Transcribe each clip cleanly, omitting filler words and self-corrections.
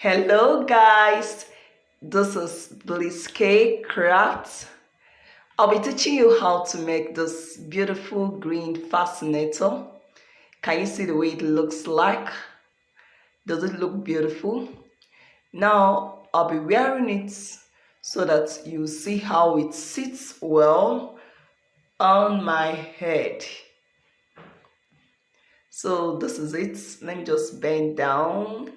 Hello guys, this is Bliss K Crafts. I'll be teaching you how to make this beautiful green fascinator. Can you see the way it looks like? Does it look beautiful? Now I'll be wearing it so that you see how it sits well on my head. So this is it. Let me just bend down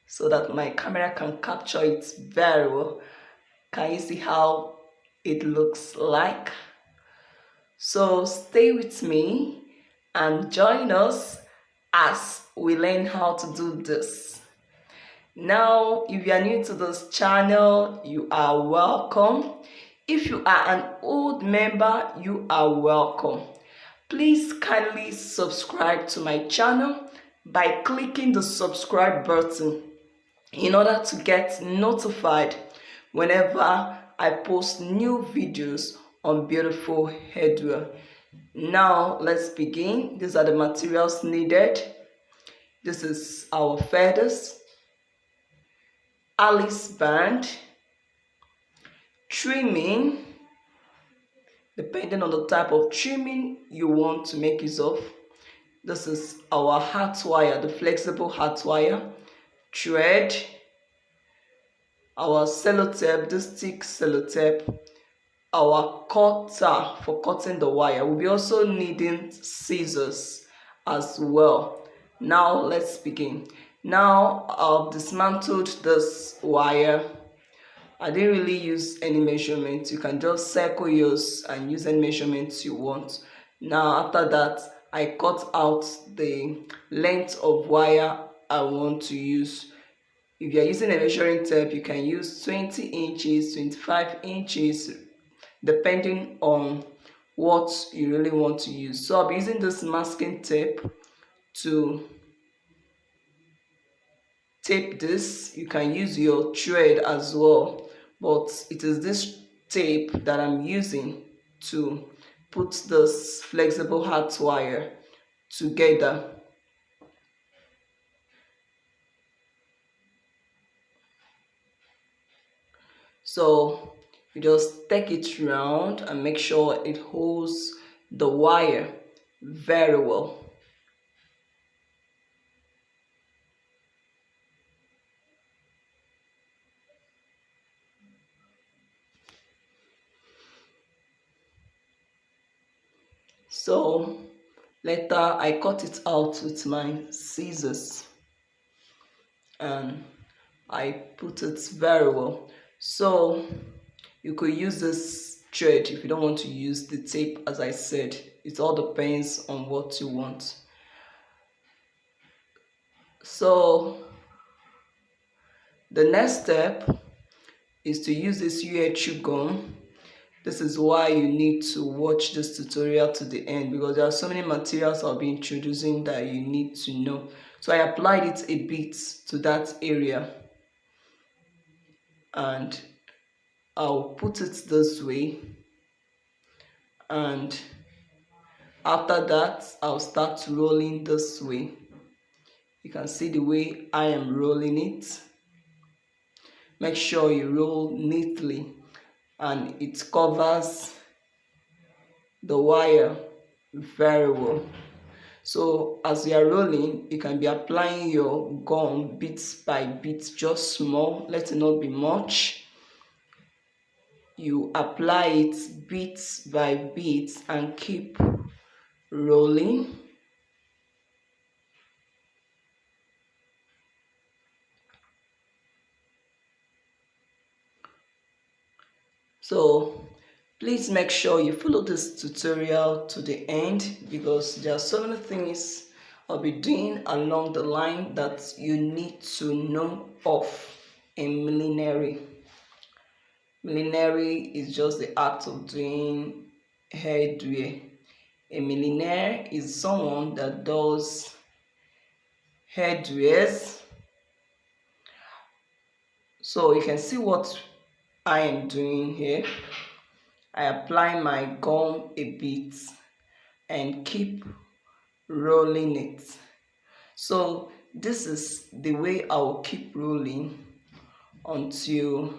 so that my camera can capture it very well. Can you see how it looks like? So stay with me and join us as we learn how to do this. Now, if you are new to this channel, you are welcome. If you are an old member, you are welcome. Please kindly subscribe to my channel by clicking the subscribe button in order to get notified whenever I post new videos on beautiful headwear. Now let's begin. These are the materials needed. This is our feathers, Alice band, trimming, depending on the type of trimming you want to make use of. This is our heart wire, the flexible heart wire, thread, our sellotape, the stick sellotape, our cutter for cutting the wire. We'll be also needing scissors as well. Now let's begin. Now I've dismantled this wire. I didn't really use any measurements. You can just circle yours and use any measurements you want. Now after that, I cut out the length of wire I want to use. If you're using a measuring tape, you can use 20 inches, 25 inches, depending on what you really want to use. So I'll be using this masking tape to tape this. You can use your thread as well, but it is this tape that I'm using to put this flexible heart wire together. So you just take it round and make sure it holds the wire very well. So later I cut it out with my scissors and I put it very well. So you could use this thread if you don't want to use the tape. As I said, it all depends on what you want. So the next step is to use this UHU gum. This is why you need to watch this tutorial to the end, because there are so many materials I'll be introducing that you need to know. So I applied it a bit to that area and I'll put it this way, and after that I'll start rolling this way. You can see the way I am rolling it. Make sure you roll neatly and it covers the wire very well. So as you are rolling, you can be applying your gum bit by bit, just small, let it not be much. You apply it bit by bit and keep rolling. So please make sure you follow this tutorial to the end, because there are so many things I'll be doing along the line that you need to know of in millinery. Millinery is just the act of doing hairwear. A millionaire is someone that does hairwears. So you can see what I am doing here. I apply my gum a bit and keep rolling it. So this is the way I will keep rolling until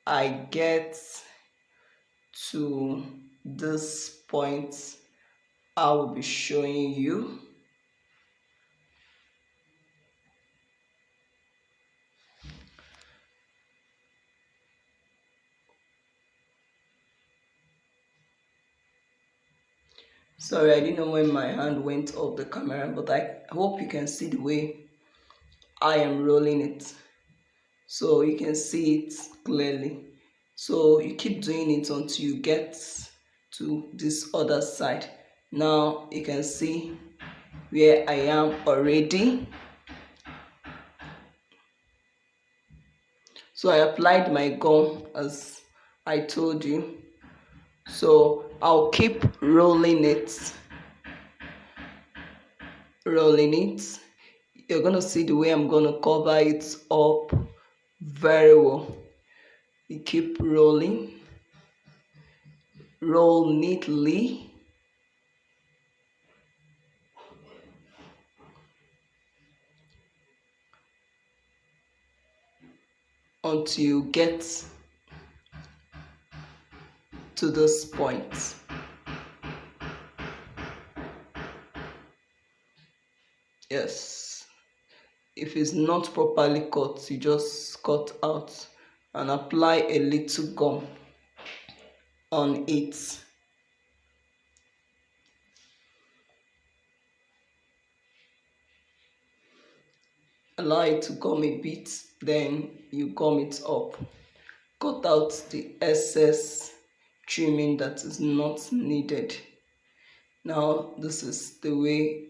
I get to this point I will be showing you. Sorry, I didn't know when my hand went off the camera, but I hope you can see the way I am rolling it. So you can see it clearly. So you keep doing it until you get to this other side. Now you can see where I am already. So I applied my gum as I told you. So I'll keep rolling it. You're gonna see the way I'm gonna cover it up very well. You keep rolling, roll neatly until you get to this point. Yes, if it's not properly cut, you just cut out and apply a little gum on it. Allow it to gum a bit, then you gum it up. Cut out the excess trimming that is not needed. Now this is the way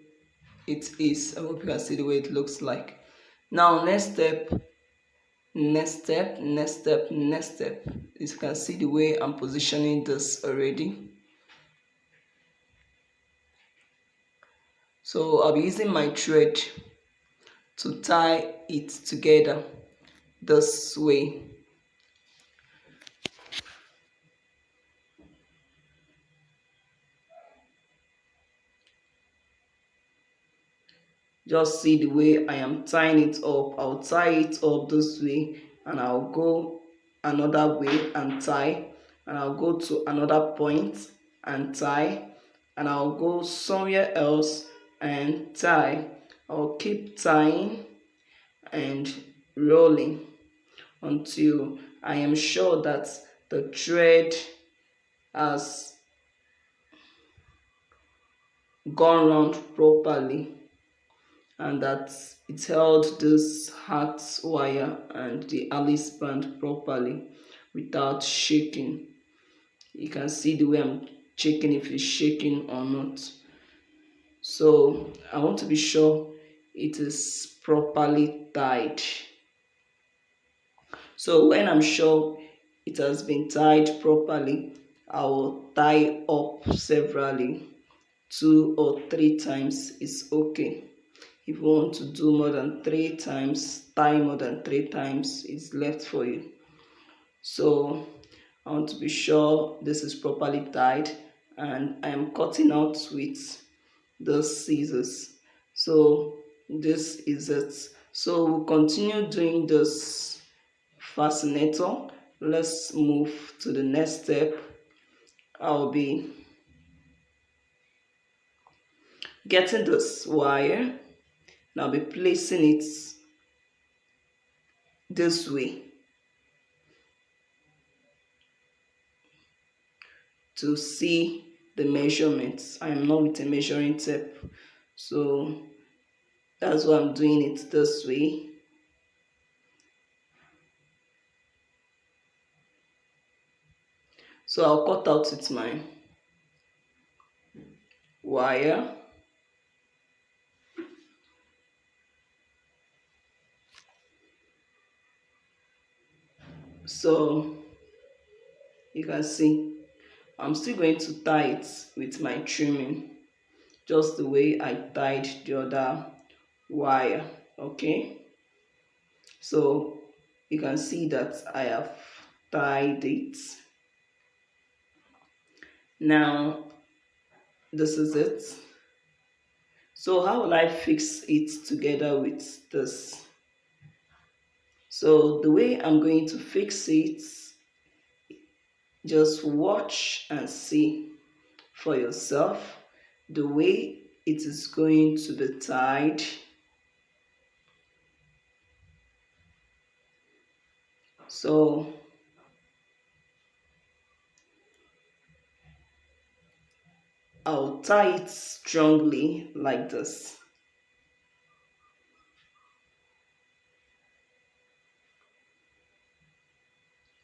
it is. I hope you can see the way it looks like. Now next step. As you can see the way I'm positioning this already. So I'll be using my thread to tie it together this way. Just see the way I am tying it up. I'll tie it up this way and I'll go another way and tie, and I'll go to another point and tie, and I'll go somewhere else and tie. I'll keep tying and rolling until I am sure that the thread has gone round properly and that it held this heart wire and the Alice band properly without shaking. You can see the way I'm checking if it's shaking or not. So I want to be sure it is properly tied. So when I'm sure it has been tied properly, I will tie up severally. 2 or 3 times is okay. If you want to do more than 3 times, tie more than 3 times, it's left for you. So I want to be sure this is properly tied, and I am cutting out with the scissors. So this is it. So we'll continue doing this fascinator. Let's move to the next step. I'll be getting this wire and I'll be placing it this way to see the measurements. I am not with a measuring tape, so that's why I'm doing it this way. So I'll cut out with my wire. So you can see I'm still going to tie it with my trimming, just the way I tied the other wire. Okay, so you can see that I have tied it. Now this is it. So how will I fix it together with this? So the way I'm going to fix it, just watch and see for yourself the way it is going to be tied. So I'll tie it strongly like this.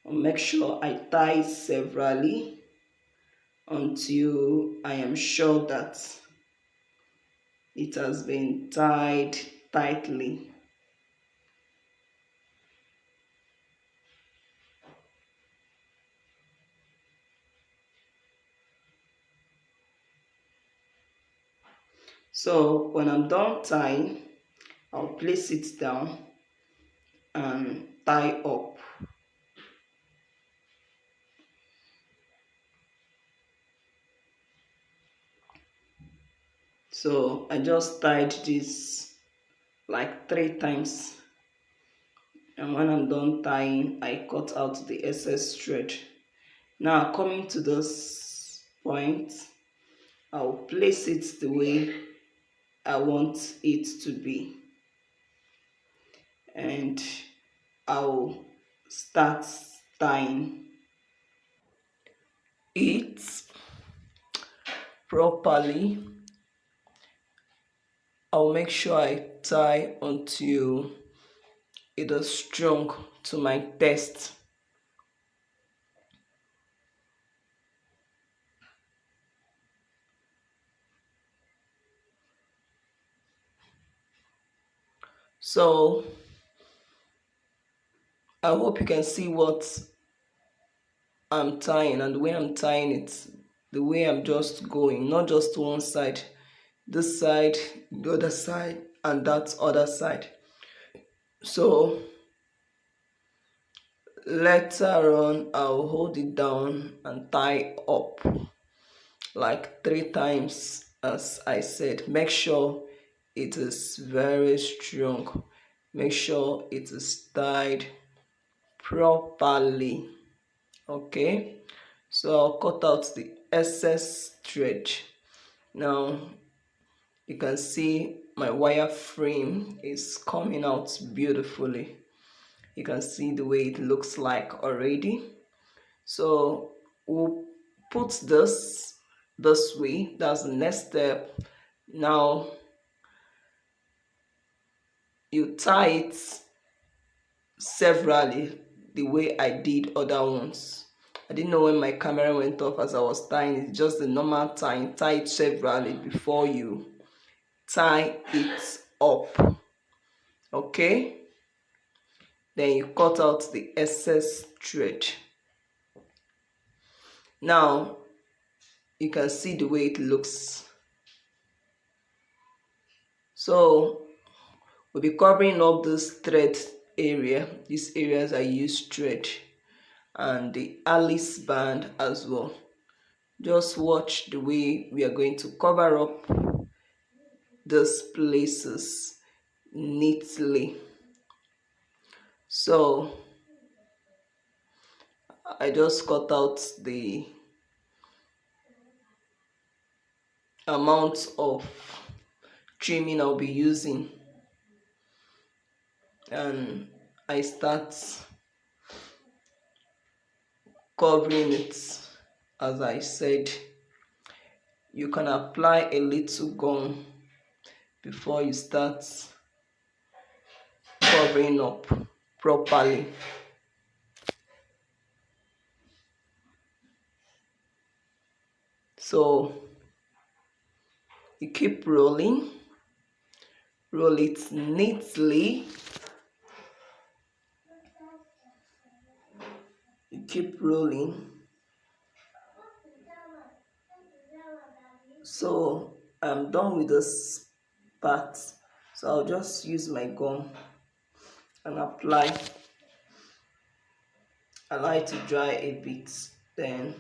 I'll make sure I tie severally until I am sure that it has been tied tightly. So when I'm done tying, I'll place it down and tie up. So I just tied this like 3 times, and when I'm done tying, I cut out the excess thread. Now coming to this point, I'll place it the way I want it to be, and I'll start tying it properly. I'll make sure I tie until it is strong to my taste. So I hope you can see what I'm tying and the way I'm tying it, the way I'm just going, not just one side, this side, the other side, and that other side. So later on, I'll hold it down and tie up like 3 times, as I said. Make sure it is very strong. Make sure it is tied properly. Okay, so I'll cut out the excess thread. Now you can see my wire frame is coming out beautifully. You can see the way it looks like already. So we'll put this way. That's the next step. Now you tie it severally the way I did other ones. I didn't know when my camera went off as I was tying. It's just the normal tying. Tie it severally before you tie it up. Okay, then you cut out the excess thread. Now you can see the way it looks. So we'll be covering up this thread area, these areas I use thread, and the Alice band as well. Just watch the way we are going to cover up these places neatly. So I just cut out the amount of trimming I'll be using, and I start covering it. As I said, you can apply a little gum before you start covering up properly. So you keep rolling, roll it neatly. You keep rolling. So I'm done with this part. So I'll just use my gum and apply. Allow it to dry a bit. Then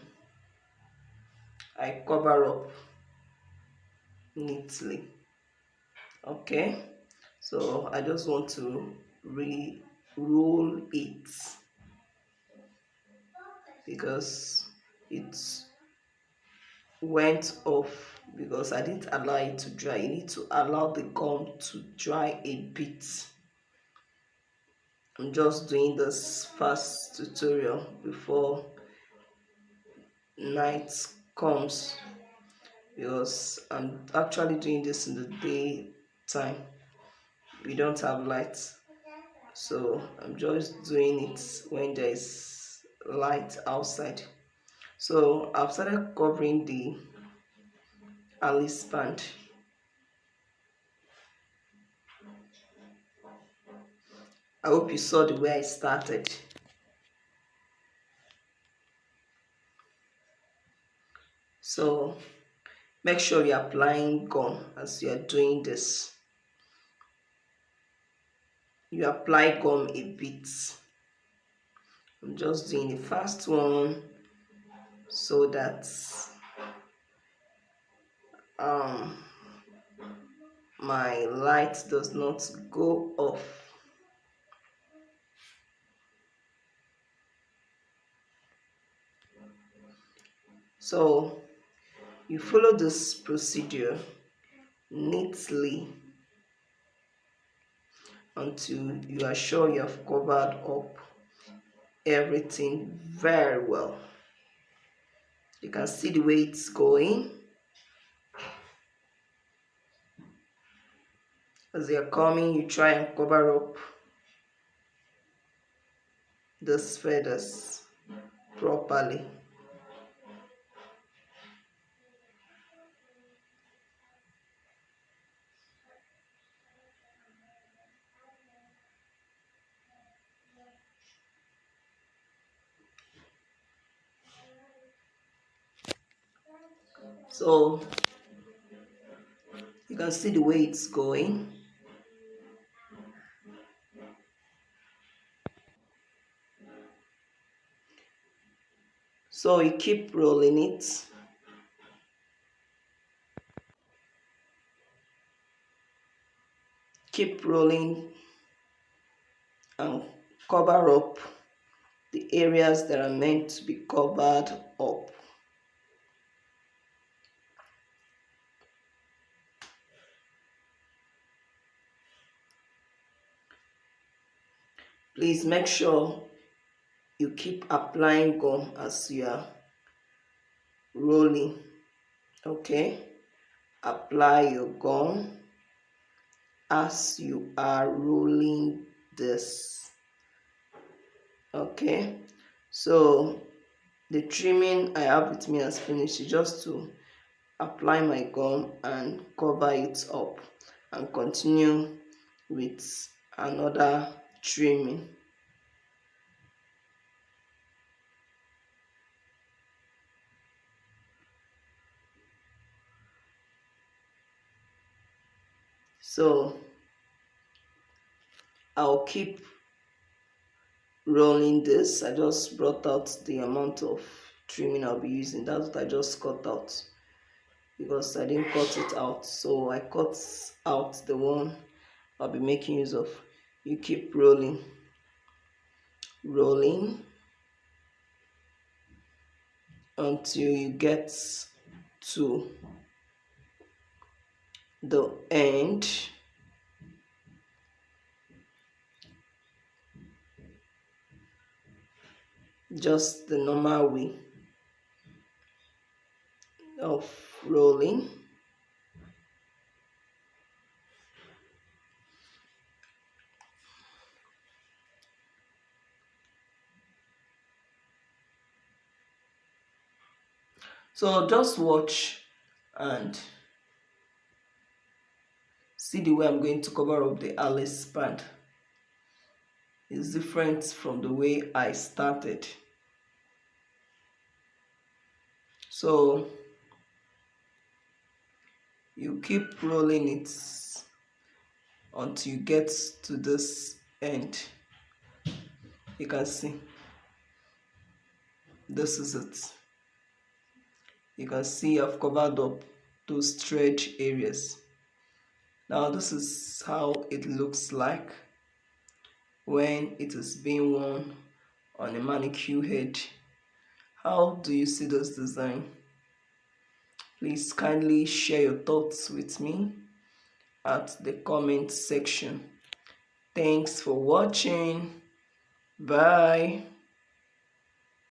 I cover up neatly. Okay, so I just want to re-roll it because it went off because I didn't allow it to dry. You need to allow the gum to dry a bit. I'm just doing this fast tutorial before night comes because I'm actually doing this in the daytime. We don't have lights, so I'm just doing it when there is light outside. So I've started covering the Alice band. I hope you saw the way I started. So make sure you're applying gum as you are doing this. You apply gum a bit. I'm just doing the first one so that um my light does not go off. So you follow this procedure neatly until you are sure you have covered up everything very well. You can see the way it's going. As you're coming, you try and cover up these feathers properly. So you can see the way it's going. So you keep rolling it. Keep rolling and cover up the areas that are meant to be covered up. Please make sure you keep applying gum as you are rolling. Okay, apply your gum as you are rolling this. Okay, so the trimming I have with me has finished. It's just to apply my gum and cover it up and continue with another trimming. So I'll keep rolling this. I just brought out the amount of trimming I'll be using. That's what I just cut out because I didn't cut it out. So I cut out the one I'll be making use of. You keep rolling, rolling until you get to the end. Just the normal way of rolling. So just watch and see the way I'm going to cover up the Alice band. It's different from the way I started. So you keep rolling it until you get to this end. You can see this is it. You can see I've covered up those stretch areas. Now this is how it looks like when it is being worn on a manicure head. How do you see this design? Please kindly share your thoughts with me at the comment section. Thanks for watching. Bye.